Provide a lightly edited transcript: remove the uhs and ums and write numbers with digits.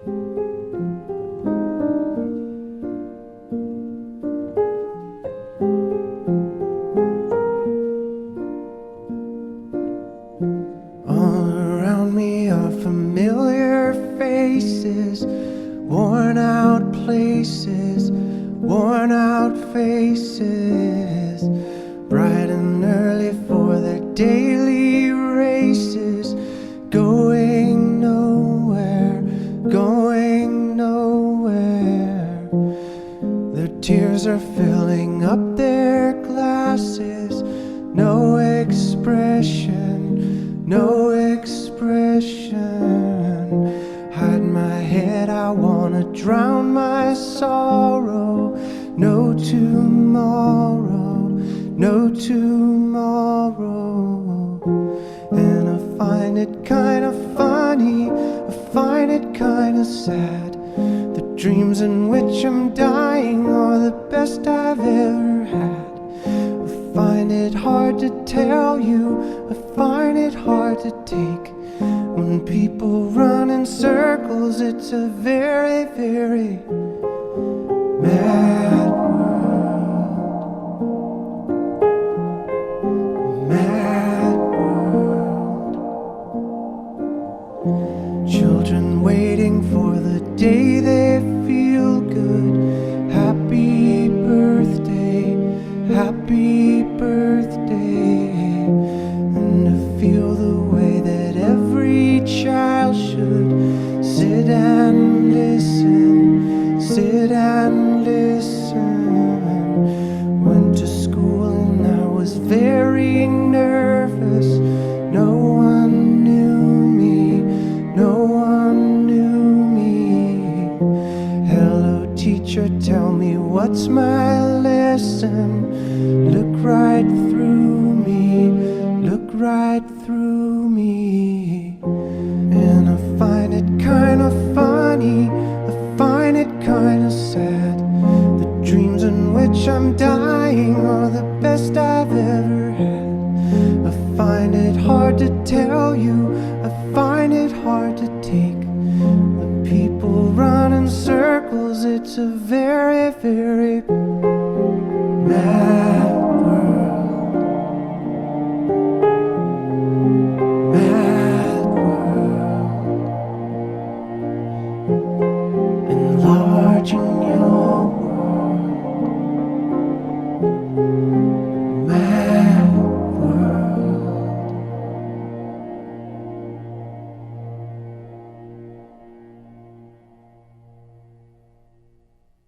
All around me are familiar faces, worn out places, worn out faces, bright and early for their daily races, going nowhere, going nowhere. Their tears are filling up their glasses, no expression, no expression. Hide my head, I wanna drown my sorrow. No tomorrow, no tomorrow. And I find it kinda funny, I find it kinda sad. The dreams in which I'm dying are the best I've ever had. I find it hard to tell you, I find it hard to take. When people run in circles, it's a very, very mad world. Mad world. Children waiting for the day they feel good. Happy birthday, happy birthday. And to feel the way that every child should sit and listen, sit and listen. Went to school and I was very nervous. No one knew me, no one knew me. Hello teacher, tell me what's my lesson. Look right through me, look right through me. And I find it kinda funny, I find it kinda sad. The dreams in which I'm dying are the best I've ever had. I find it hard to tell you, I find it hard to take. When people run in circles, it's a very, very mad world. Mad world. Enlarging